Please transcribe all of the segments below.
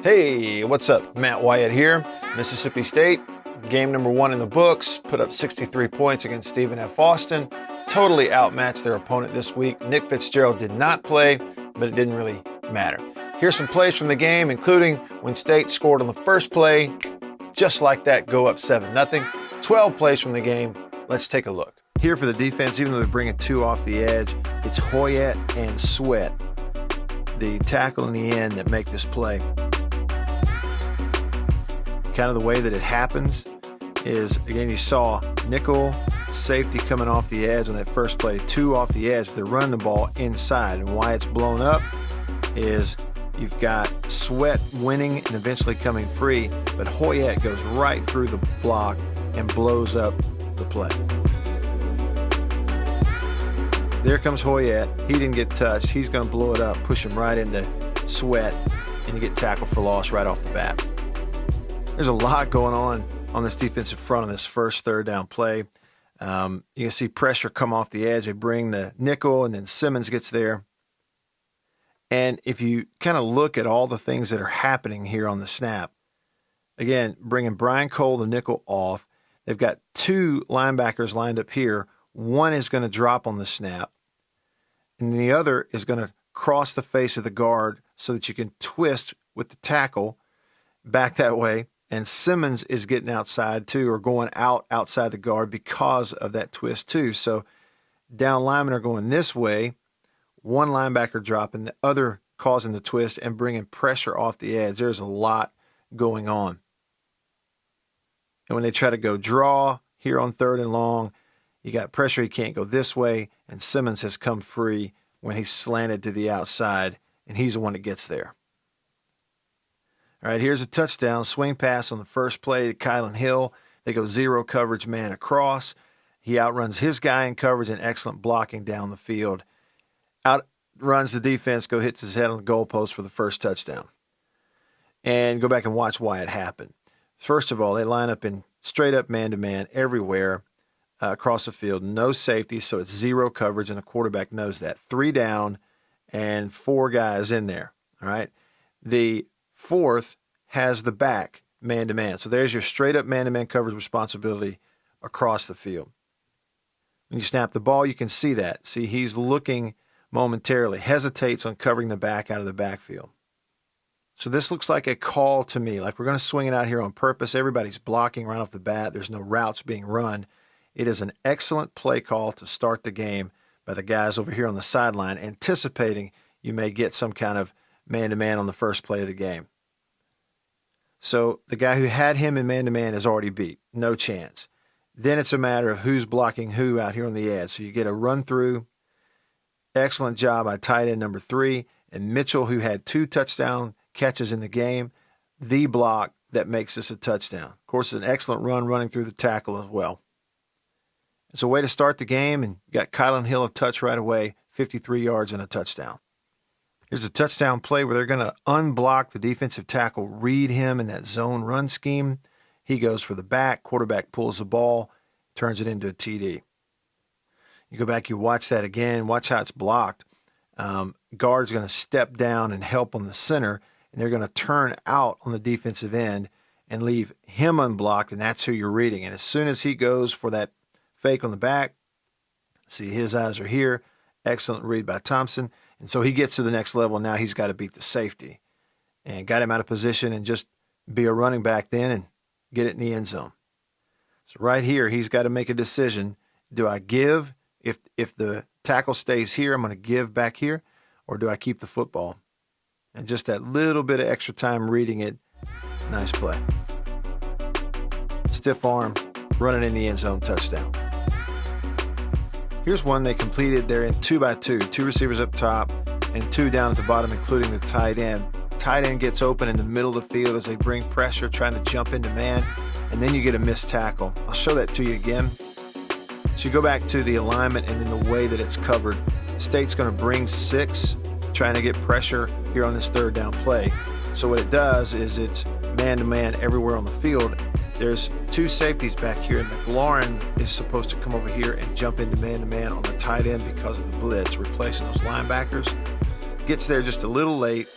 Hey, what's up? Matt Wyatt here. Mississippi State, game number 1 in the books, put up 63 points against Stephen F. Austin. Totally outmatched their opponent this week. Nick Fitzgerald did not play, but it didn't really matter. Here's some plays from the game, including when State scored on the first play. Just like that, go up 7-0. 12 plays from the game. Let's take a look. Here for the defense, even though they're bringing 2 off the edge, it's Hoyett and Sweat, the tackle in the end, that make this play. Kind of the way that it happens is, again, you saw nickel safety coming off the edge on that first play, 2 off the edge. They're running the ball inside, and why it's blown up is you've got Sweat winning and eventually coming free, but Hoyett goes right through the block and blows up the play. There comes Hoyett. He didn't get touched. He's going to blow it up, push him right into Sweat, and you get tackled for loss right off the bat. There's a lot going on this defensive front on this first third down play. You can see pressure come off the edge. They bring the nickel, and then Simmons gets there. And if you kind of look at all the things that are happening here on the snap, again, bringing Brian Cole, the nickel, off. They've got 2 linebackers lined up here. One is going to drop on the snap, and the other is going to cross the face of the guard so that you can twist with the tackle back that way. And Simmons is getting outside too, or going outside the guard because of that twist too. So down linemen are going this way, one linebacker dropping, the other causing the twist and bringing pressure off the edge. There's a lot going on. And when they try to go draw here on 3rd and long, you got pressure. He can't go this way, and Simmons has come free when he's slanted to the outside, and he's the one that gets there. All right, here's a touchdown. Swing pass on the first play to Kylan Hill. They go 0 coverage man across. He outruns his guy in coverage and excellent blocking down the field. Outruns the defense, hits his head on the goalpost for the first touchdown. And go back and watch why it happened. First of all, they line up in straight up man-to-man everywhere across the field. No safety, so it's 0 coverage, and the quarterback knows that. 3 down and 4 guys in there. All right. The 4th has the back man-to-man. So there's your straight-up man-to-man coverage responsibility across the field. When you snap the ball, you can see that. See, he's looking momentarily, hesitates on covering the back out of the backfield. So this looks like a call to me, like we're going to swing it out here on purpose. Everybody's blocking right off the bat. There's no routes being run. It is an excellent play call to start the game by the guys over here on the sideline, anticipating you may get some kind of man-to-man on the first play of the game. So the guy who had him in man-to-man is already beat. No chance. Then it's a matter of who's blocking who out here on the edge. So you get a run-through. Excellent job by tight end number 3. And Mitchell, who had 2 touchdown catches in the game, the block that makes this a touchdown. Of course, it's an excellent run running through the tackle as well. It's a way to start the game, and you got Kylan Hill a touch right away, 53 yards and a touchdown. Here's a touchdown play where they're going to unblock the defensive tackle, read him in that zone run scheme. He goes for the back. Quarterback pulls the ball, turns it into a TD. You go back, you watch that again. Watch how it's blocked. Guard's going to step down and help on the center, and they're going to turn out on the defensive end and leave him unblocked, and that's who you're reading. And as soon as he goes for that fake on the back, see his eyes are here. Excellent read by Thompson. And so he gets to the next level. Now he's got to beat the safety and got him out of position and just be a running back then and get it in the end zone. So right here, he's got to make a decision. Do I give? If the tackle stays here, I'm going to give back here, or do I keep the football? And just that little bit of extra time reading it, nice play. Stiff arm, running in the end zone, touchdown. Here's one they completed. They're in 2x2, 2 receivers up top and 2 down at the bottom, including the tight end. Tight end gets open in the middle of the field as they bring pressure, trying to jump into man, and then you get a missed tackle. I'll show that to you again. So you go back to the alignment and then the way that it's covered. State's going to bring 6, trying to get pressure here on this 3rd down play. So what it does is it's man-to-man everywhere on the field. There's 2 safeties back here, and McLaurin is supposed to come over here and jump into man-to-man on the tight end because of the blitz, replacing those linebackers. Gets there just a little late.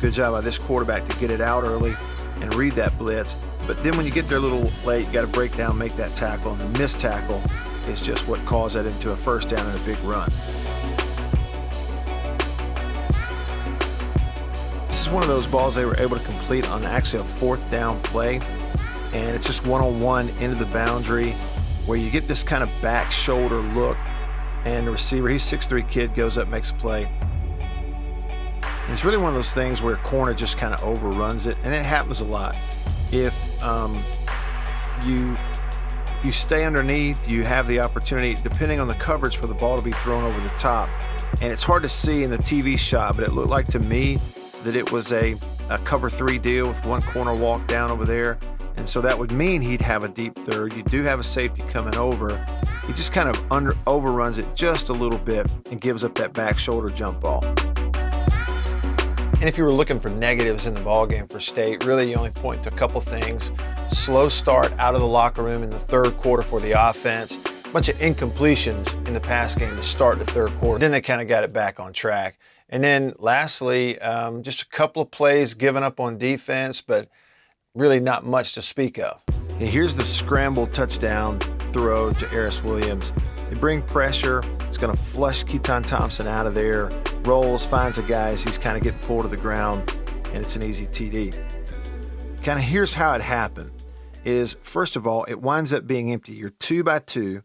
good job by this quarterback to get it out early and read that blitz. But then when you get there a little late, you got to break down, make that tackle, and the missed tackle is just what caused that into a first down and a big run. This is one of those balls they were able to complete on actually a fourth down play, and it's just one-on-one into the boundary where you get this kind of back shoulder look, and the receiver, he's 6'3" kid, goes up, makes a play. And it's really one of those things where a corner just kind of overruns it, and it happens a lot. If you stay underneath, you have the opportunity, depending on the coverage, for the ball to be thrown over the top. And it's hard to see in the TV shot, but it looked like to me that it was a cover 3 deal with one corner walk down over there. And so that would mean he'd have a deep third. You do have a safety coming over. He just kind of overruns it just a little bit and gives up that back shoulder jump ball. And if you were looking for negatives in the ballgame for State, really you only point to a couple things. Slow start out of the locker room in the third quarter for the offense. A bunch of incompletions in the pass game to start the third quarter. Then they kind of got it back on track. And then lastly, just a couple of plays given up on defense, but really not much to speak of. And here's the scramble touchdown throw to Aris Williams. They bring pressure. It's going to flush Keaton Thompson out of there. Rolls, finds a guy as he's kind of getting pulled to the ground, and it's an easy TD. Kind of here's how it happened. Is first of all, it winds up being empty. You're 2 by 2,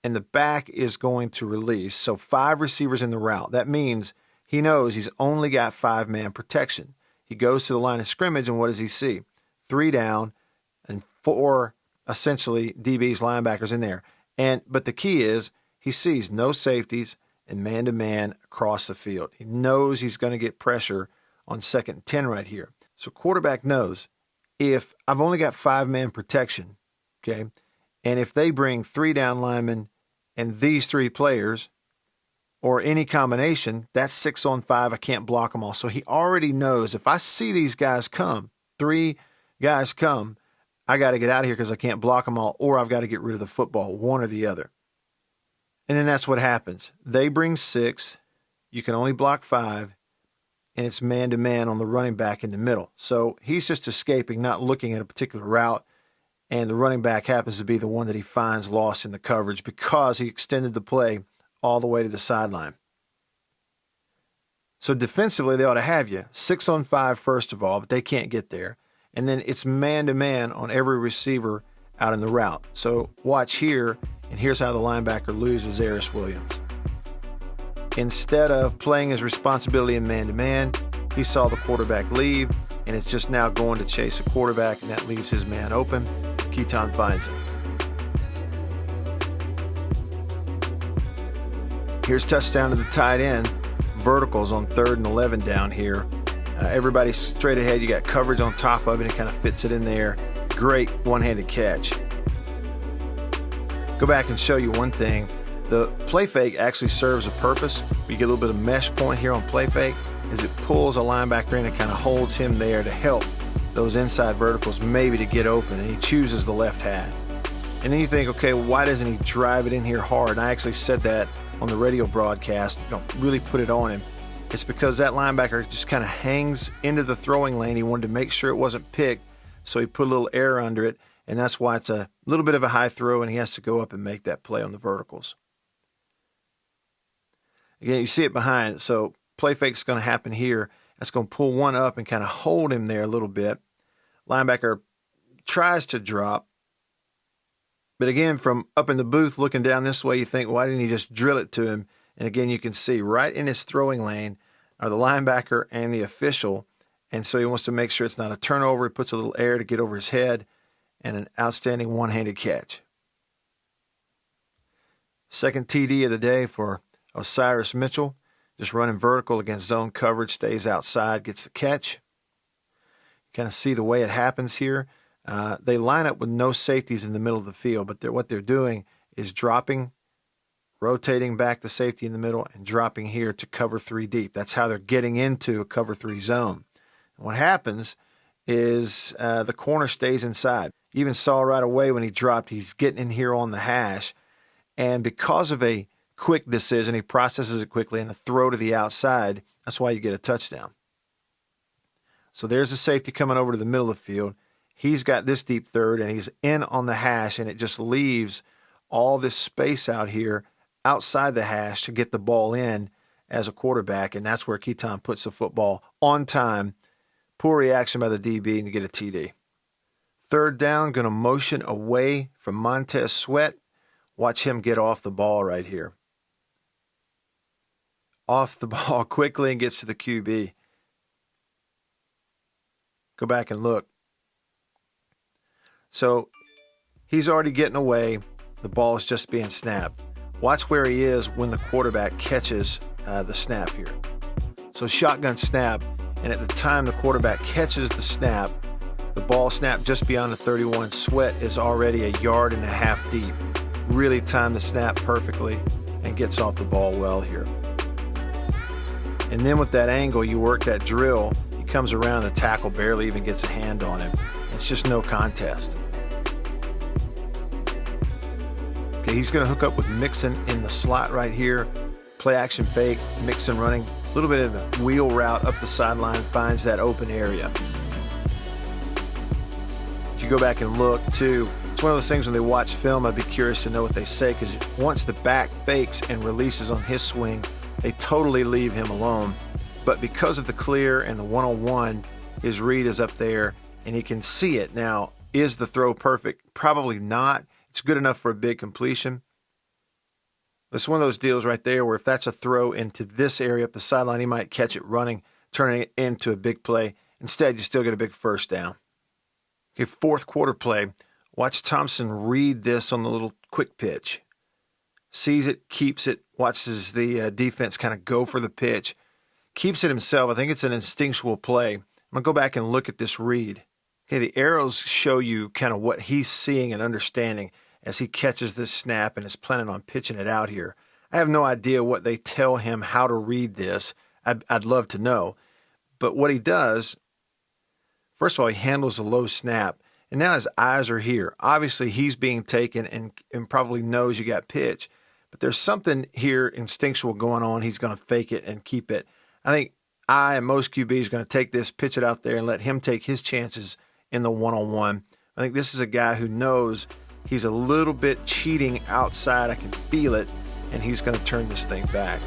and the back is going to release. So 5 receivers in the route. That means he knows he's only got 5-man protection. He goes to the line of scrimmage, and what does he see? 3 down and 4 essentially DBs, linebackers in there. But the key is he sees no safeties and man-to-man across the field. He knows he's going to get pressure on 2nd and 10 right here. So quarterback knows if I've only got 5-man protection, okay, and if they bring 3 down linemen and these 3 players or any combination, that's 6 on 5. I can't block them all. So he already knows if I see these guys come, 3 guys come, I got to get out of here because I can't block them all, or I've got to get rid of the football, one or the other. And then that's what happens. They bring 6. You can only block 5, and it's man-to-man on the running back in the middle. So he's just escaping, not looking at a particular route, and the running back happens to be the one that he finds lost in the coverage because he extended the play all the way to the sideline. So defensively, they ought to have you 6 on 5 first of all, but they can't get there. And then it's man-to-man on every receiver out in the route. So watch here, and here's how the linebacker loses Aris Williams. Instead of playing his responsibility in man-to-man, he saw the quarterback leave, and it's just now going to chase a quarterback, and that leaves his man open. Keaton finds him. Here's touchdown to the tight end. Verticals on 3rd and 11 down here. Everybody's straight ahead. You got coverage on top of it. It kind of fits it in there. Great one-handed catch. Go back and show you one thing. The play fake actually serves a purpose. You get a little bit of mesh point here on play fake as it pulls a linebacker in and kind of holds him there to help those inside verticals maybe to get open, and he chooses the left hat. And then you think, okay, well, why doesn't he drive it in here hard? And I actually said that on the radio broadcast. Don't really put it on him. It's because that linebacker just kind of hangs into the throwing lane. He wanted to make sure it wasn't picked, so he put a little air under it, and that's why it's a little bit of a high throw, and he has to go up and make that play on the verticals. Again, you see it behind, so play fake's going to happen here. That's going to pull one up and kind of hold him there a little bit. Linebacker tries to drop, but again, from up in the booth looking down this way, you think, why didn't he just drill it to him? And again, you can see right in his throwing lane are the linebacker and the official. And so he wants to make sure it's not a turnover. He puts a little air to get over his head, and an outstanding one-handed catch. Second TD of the day for Osiris Mitchell. Just running vertical against zone coverage, stays outside, gets the catch. Kind of see the way it happens here. They line up with no safeties in the middle of the field, but what they're doing is dropping, rotating back the safety in the middle, and dropping here to cover 3 deep. That's how they're getting into a cover 3 zone. And what happens is the corner stays inside. You even saw right away when he dropped, he's getting in here on the hash. And because of a quick decision, he processes it quickly and a throw to the outside. That's why you get a touchdown. So there's the safety coming over to the middle of the field. He's got this deep third, and he's in on the hash, and it just leaves all this space out here outside the hash to get the ball in as a quarterback, and that's where Keaton puts the football on time. Poor reaction by the DB and you get a TD. Third down, going to motion away from Montez Sweat. Watch him get off the ball right here. Off the ball quickly and gets to the QB. Go back and look. So he's already getting away. The ball is just being snapped. Watch where he is when the quarterback catches the snap here. So shotgun snap, and at the time the quarterback catches the snap, the ball snapped just beyond the 31. Sweat is already 1.5 yards deep. Really timed the snap perfectly and gets off the ball well here. And then with that angle, you work that drill. He comes around, the tackle barely even gets a hand on him. It's just no contest. Okay, he's going to hook up with Mixon in the slot right here. Play action fake, Mixon running a little bit of a wheel route up the sideline, finds that open area. If you go back and look too, it's one of those things when they watch film, I'd be curious to know what they say, because once the back fakes and releases on his swing, they totally leave him alone. But because of the clear and the one-on-one, his read is up there and he can see it. Now, is the throw perfect? Probably not. It's good enough for a big completion. It's one of those deals right there where if that's a throw into this area up the sideline, he might catch it running, turning it into a big play. Instead, you still get a big first down. Okay, fourth quarter play. Watch Thompson read this on the little quick pitch. Sees it, keeps it, watches the defense kind of go for the pitch. Keeps it himself. I think it's an instinctual play. I'm going to go back and look at this read. Okay, the arrows show you kind of what he's seeing and understanding as he catches this snap and is planning on pitching it out here. I have no idea what they tell him how to read this. I'd love to know. But what he does, first of all, he handles a low snap, and now his eyes are here. Obviously, he's being taken and probably knows you got pitch. But there's something here instinctual going on. He's going to fake it and keep it. I think and most QBs are going to take this, pitch it out there, and let him take his chances in the one-on-one. I think this is a guy who knows he's a little bit cheating outside. I can feel it, and he's going to turn this thing back.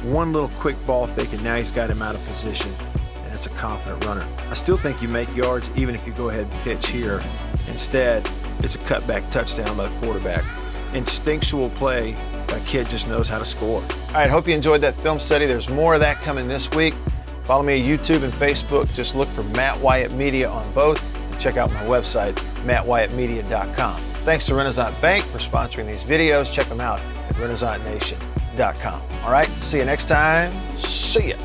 One little quick ball fake, and now he's got him out of position, and it's a confident runner. I still think you make yards even if you go ahead and pitch here. Instead, it's a cutback touchdown by the quarterback. Instinctual play. That kid just knows how to score. All right, hope you enjoyed that film study. There's more of that coming this week. Follow me on YouTube and Facebook. Just look for Matt Wyatt Media on both. And check out my website, mattwyattmedia.com. Thanks to Renaissance Bank for sponsoring these videos. Check them out at renaissancennation.com. All right, see you next time. See ya.